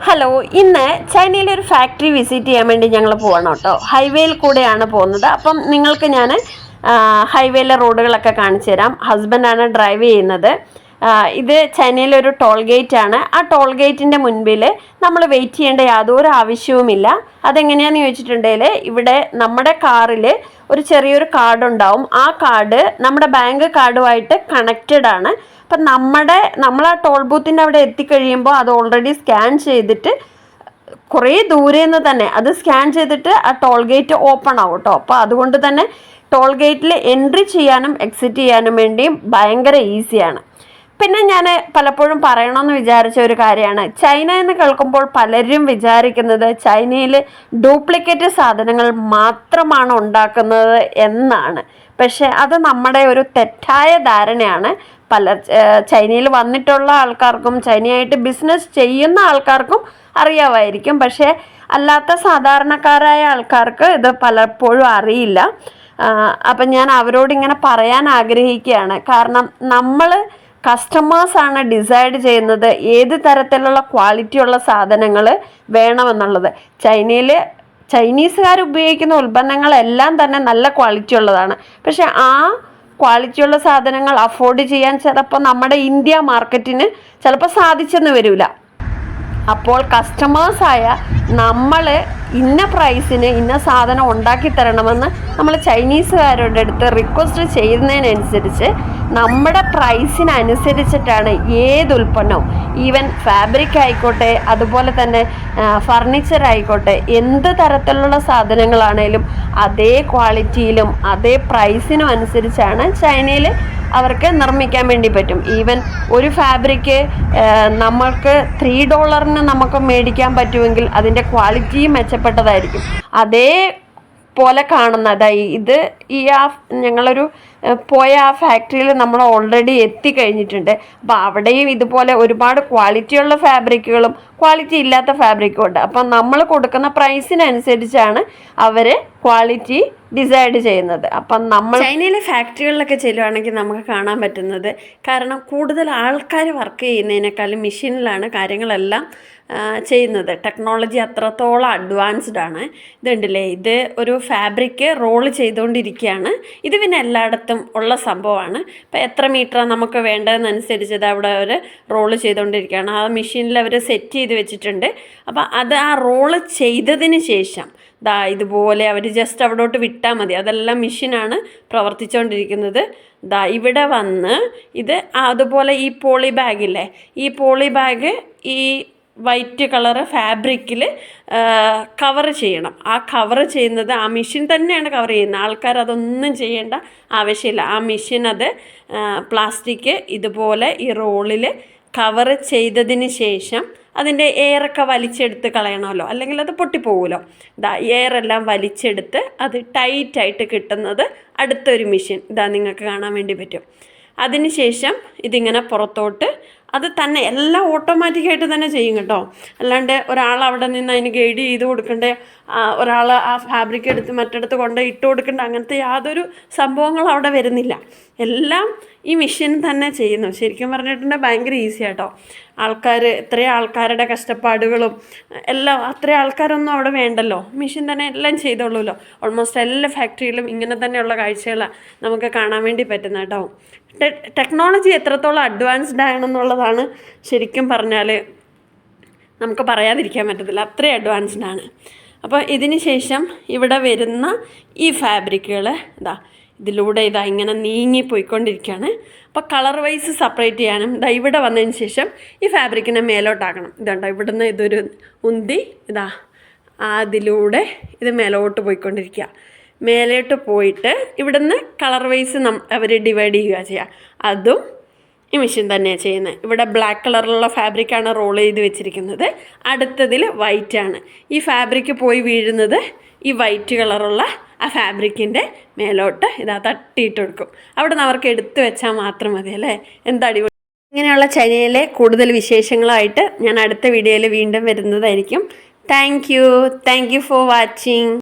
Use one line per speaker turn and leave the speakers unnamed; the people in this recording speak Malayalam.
ഹലോ, ഇന്ന് ചൈനയിലെ ഒരു ഫാക്ടറി വിസിറ്റ് ചെയ്യാൻ വേണ്ടി ഞങ്ങൾ പോകണം കേട്ടോ. ഹൈവേയിൽ കൂടെയാണ് പോകുന്നത്. അപ്പം നിങ്ങൾക്ക് ഞാൻ ഹൈവേയിലെ റോഡുകളൊക്കെ കാണിച്ചു തരാം. ഹസ്ബൻഡാണ് ഡ്രൈവ് ചെയ്യുന്നത്. ഇത് ചൈനയിലെ ഒരു ടോൾ ഗേറ്റ് ആണ്. ആ ടോൾ ഗേറ്റിൻ്റെ മുൻപിൽ നമ്മൾ വെയിറ്റ് ചെയ്യേണ്ട യാതൊരു ആവശ്യവുമില്ല. അതെങ്ങനെയാണെന്ന് ചോദിച്ചിട്ടുണ്ടെങ്കിൽ, ഇവിടെ നമ്മുടെ കാറിൽ ഒരു ചെറിയൊരു കാർഡ് ഉണ്ടാവും. ആ കാർഡ് നമ്മുടെ ബാങ്ക് കാർഡുമായിട്ട് കണക്റ്റഡ് ആണ്. അപ്പം നമ്മൾ ആ ടോൾ ബൂത്തിൻ്റെ അവിടെ എത്തിക്കഴിയുമ്പോൾ അത് ഓൾറെഡി സ്കാൻ ചെയ്തിട്ട് കുറേ ദൂരെ നിന്ന് തന്നെ അത് സ്കാൻ ചെയ്തിട്ട് ആ ടോൾ ഗേറ്റ് ഓപ്പൺ ആവും കേട്ടോ. അപ്പോൾ അതുകൊണ്ട് തന്നെ ടോൾ ഗേറ്റിൽ എൻട്രി ചെയ്യാനും എക്സിറ്റ് ചെയ്യാനും വേണ്ടിയും ഭയങ്കര ഈസിയാണ്. പിന്നെ ഞാൻ പലപ്പോഴും പറയണമെന്ന് വിചാരിച്ച ഒരു കാര്യമാണ്, ചൈന എന്ന് കേൾക്കുമ്പോൾ പലരും വിചാരിക്കുന്നത് ചൈനയിൽ ഡ്യൂപ്ലിക്കേറ്റ് സാധനങ്ങൾ മാത്രമാണ് ഉണ്ടാക്കുന്നത് എന്നാണ്. പക്ഷെ അത് നമ്മുടെ ഒരു തെറ്റായ ധാരണയാണ്. ചൈനയിൽ വന്നിട്ടുള്ള ആൾക്കാർക്കും ചൈനയായിട്ട് ബിസിനസ് ചെയ്യുന്ന ആൾക്കാർക്കും അറിയാമായിരിക്കും. പക്ഷേ അല്ലാത്ത സാധാരണക്കാരായ ആൾക്കാർക്ക് ഇത് പലപ്പോഴും അറിയില്ല. അപ്പം ഞാൻ അവരോട് ഇങ്ങനെ പറയാൻ ആഗ്രഹിക്കുകയാണ്. കാരണം നമ്മൾ കസ്റ്റമേഴ്സാണ് ഡിസൈഡ് ചെയ്യുന്നത് ഏത് തരത്തിലുള്ള ക്വാളിറ്റിയുള്ള സാധനങ്ങൾ വേണമെന്നുള്ളത്. ചൈനീസുകാർ ഉപയോഗിക്കുന്ന ഉൽപ്പന്നങ്ങളെല്ലാം തന്നെ നല്ല ക്വാളിറ്റി ഉള്ളതാണ്. പക്ഷെ ആ ക്വാളിറ്റിയുള്ള സാധനങ്ങൾ അഫോർഡ് ചെയ്യാൻ ചിലപ്പോൾ നമ്മുടെ ഇന്ത്യ മാർക്കറ്റിന് ചിലപ്പോൾ സാധിച്ചെന്ന് വരില്ല. അപ്പോൾ കസ്റ്റമേഴ്സായ നമ്മൾ ഇന്ന പ്രൈസിന് ഇന്ന സാധനം ഉണ്ടാക്കി തരണമെന്ന് നമ്മൾ ചൈനീസുകാരുടെ അടുത്ത് റിക്വസ്റ്റ് ചെയ്യുന്നതിനനുസരിച്ച് നമ്മുടെ പ്രൈസിനനുസരിച്ചിട്ടാണ് ഏത് ഉൽപ്പന്നവും, ഈവൻ ഫാബ്രിക് ആയിക്കോട്ടെ, അതുപോലെ തന്നെ ഫർണിച്ചർ ആയിക്കോട്ടെ, എന്ത് തരത്തിലുള്ള സാധനങ്ങളാണേലും അതേ ക്വാളിറ്റിയിലും അതേ പ്രൈസിനും അനുസരിച്ചാണ് ചൈനയിൽ അവർക്ക് നിർമ്മിക്കാൻ വേണ്ടി പറ്റും. ഈവൻ ഒരു ഫാബ്രിക്ക് നമ്മൾക്ക് $3 നമുക്ക് മേടിക്കാൻ പറ്റുമെങ്കിൽ അതിൻ്റെ ക്വാളിറ്റിയും മെച്ചപ്പെട്ടതായിരിക്കും. അതേപോലെ കാണുന്നതായി ഇത് ഞങ്ങളൊരു പോയ ആ ഫാക്ടറിയിൽ നമ്മൾ ഓൾറെഡി എത്തിക്കഴിഞ്ഞിട്ടുണ്ട്. അപ്പോൾ അവിടെയും ഇതുപോലെ ഒരുപാട് ക്വാളിറ്റിയുള്ള ഫാബ്രിക്കുകളും ക്വാളിറ്റി ഇല്ലാത്ത ഫാബ്രിക്കും ഉണ്ട്. അപ്പം നമ്മൾ കൊടുക്കുന്ന പ്രൈസിനനുസരിച്ചാണ് അവർ ക്വാളിറ്റി ഡിസൈഡ് ചെയ്യുന്നത്. അപ്പം നമ്മൾ ചൈനയിലെ ഫാക്ടറികളിലൊക്കെ ചെല്ലുവാണെങ്കിൽ നമുക്ക് കാണാൻ പറ്റുന്നത്, കാരണം കൂടുതൽ ആൾക്കാർ വർക്ക് ചെയ്യുന്നതിനേക്കാളും മെഷീനിലാണ് കാര്യങ്ങളെല്ലാം ചെയ്യുന്നത്. ടെക്നോളജി അത്രത്തോളം അഡ്വാൻസ്ഡ് ആണ്. ഇതുണ്ടല്ലേ, ഇത് ഒരു ഫാബ്രിക് റോള് ചെയ്തുകൊണ്ടിരിക്കുകയാണ്. ഇത് പിന്നെ എല്ലായിടത്തും ഉള്ള സംഭവമാണ്. ഇപ്പോൾ എത്ര മീറ്ററാണ് നമുക്ക് വേണ്ടതെന്നനുസരിച്ച് ഇത് അവിടെ അവർ റോള് ചെയ്തുകൊണ്ടിരിക്കുകയാണ്. ആ മെഷീനിൽ അവർ സെറ്റ് ചെയ്ത് വെച്ചിട്ടുണ്ട്. അപ്പോൾ അത് ആ റോള് ചെയ്തതിന് ശേഷം ഇതുപോലെ അവർ ജസ്റ്റ് അവിടോട്ട് വിട്ടാൽ മതി. അതെല്ലാം മെഷീനാണ് പ്രവർത്തിച്ചുകൊണ്ടിരിക്കുന്നത്. ഇവിടെ വന്ന് ഇത് അതുപോലെ ഈ പോളി ബാഗില്ലേ, ഈ പോളി ബാഗ് ഈ വൈറ്റ് കളറ് ഫാബ്രിക്കിൽ കവർ ചെയ്യണം. ആ കവർ ചെയ്യുന്നത് ആ മെഷീൻ തന്നെയാണ് കവർ ചെയ്യുന്നത്. ആൾക്കാർ അതൊന്നും ചെയ്യേണ്ട ആവശ്യമില്ല. ആ മെഷീൻ അത് പ്ലാസ്റ്റിക് ഇതുപോലെ ഈ റോളിൽ കവർ ചെയ്തതിന് ശേഷം അതിൻ്റെ എയറൊക്കെ വലിച്ചെടുത്ത് കളയണമല്ലോ, അല്ലെങ്കിൽ അത് പൊട്ടിപ്പോകുമല്ലോ. എയറെല്ലാം വലിച്ചെടുത്ത് അത് ടൈറ്റായിട്ട് കിട്ടുന്നത് അടുത്തൊരു മെഷീൻ നിങ്ങൾക്ക് കാണാൻ വേണ്ടി പറ്റും. അതിനുശേഷം ഇതിങ്ങനെ പുറത്തോട്ട് അത് തന്നെ എല്ലാം ഓട്ടോമാറ്റിക്കായിട്ട് തന്നെ ചെയ്യും കേട്ടോ. അല്ലാണ്ട് ഒരാൾ അവിടെ നിന്ന് അതിന് ഗൈഡ് ചെയ്ത് കൊടുക്കണ്ടേ, ഒരാൾ ആ ഫാബ്രിക് എടുത്ത് മറ്റിടത്ത് കൊണ്ട് ഇട്ട് കൊടുക്കേണ്ട, അങ്ങനത്തെ യാതൊരു സംഭവങ്ങളും അവിടെ വരുന്നില്ല. എല്ലാം ഈ മെഷീൻ തന്നെ ചെയ്യുന്നു. ശരിക്കും പറഞ്ഞിട്ടുണ്ടെങ്കിൽ ഭയങ്കര ഈസി ആട്ടോ. ഇത്രയും ആൾക്കാരുടെ കഷ്ടപ്പാടുകളും എല്ലാം അത്രയും ആൾക്കാരൊന്നും അവിടെ വേണ്ടല്ലോ. മെഷീൻ തന്നെ എല്ലാം ചെയ്തോളൂല്ലോ. ഓൾമോസ്റ്റ് എല്ലാ ഫാക്ടറിയിലും ഇങ്ങനെ തന്നെയുള്ള കാഴ്ചകളാണ് നമുക്ക് കാണാൻ വേണ്ടി പറ്റുന്നത് കേട്ടോ. ടെക്നോളജി എത്രത്തോളം അഡ്വാൻസ്ഡ് ആണെന്നുള്ളതാണ് ശരിക്കും പറഞ്ഞാൽ നമുക്ക് പറയാതിരിക്കാൻ പറ്റത്തില്ല. അത്രയും അഡ്വാൻസ്ഡ് ആണ്. അപ്പോൾ ഇതിന് ശേഷം ഇവിടെ വരുന്ന ഈ ഫാബ്രിക്കുകൾ ഇതിലൂടെ ഇങ്ങനെ നീങ്ങിപ്പോയിക്കൊണ്ടിരിക്കുകയാണ്. അപ്പോൾ കളർ വൈസ് സെപ്പറേറ്റ് ചെയ്യാനും ഇവിടെ വന്നതിന് ശേഷം ഈ ഫാബ്രിക്കിനെ മേലോട്ടാക്കണം. ഇവിടുന്ന് ഇതൊരു ഉന്തി അതിലൂടെ ഇത് മേലോട്ട് പോയിക്കൊണ്ടിരിക്കുക. മേലോട്ട് പോയിട്ട് ഇവിടുന്ന് കളർ വൈസ് അവർ ഡിവൈഡ് ചെയ്യുക ചെയ്യുക. അതും ഈ മെഷീൻ തന്നെയാണ് ചെയ്യുന്നത്. ഇവിടെ ബ്ലാക്ക് കളറിലുള്ള ഫാബ്രിക്കാണ് റോൾ ചെയ്ത് വെച്ചിരിക്കുന്നത്. അടുത്തതിൽ വൈറ്റാണ്. ഈ ഫാബ്രിക്ക് പോയി വീഴുന്നത് ഈ വൈറ്റ് കളറുള്ള ആ ഫാബ്രിക്കിൻ്റെ മേലോട്ട് തട്ടിയിട്ട് കൊടുക്കും. അവിടെ നിന്ന് അവർക്ക് എടുത്തു വെച്ചാൽ മാത്രം മതി അല്ലേ. എന്താടി ഇങ്ങനെയുള്ള ചൈനയിലെ കൂടുതൽ വിശേഷങ്ങളായിട്ട് ഞാൻ അടുത്ത വീഡിയോയിൽ വീണ്ടും വരുന്നതായിരിക്കും. Thank you for watching.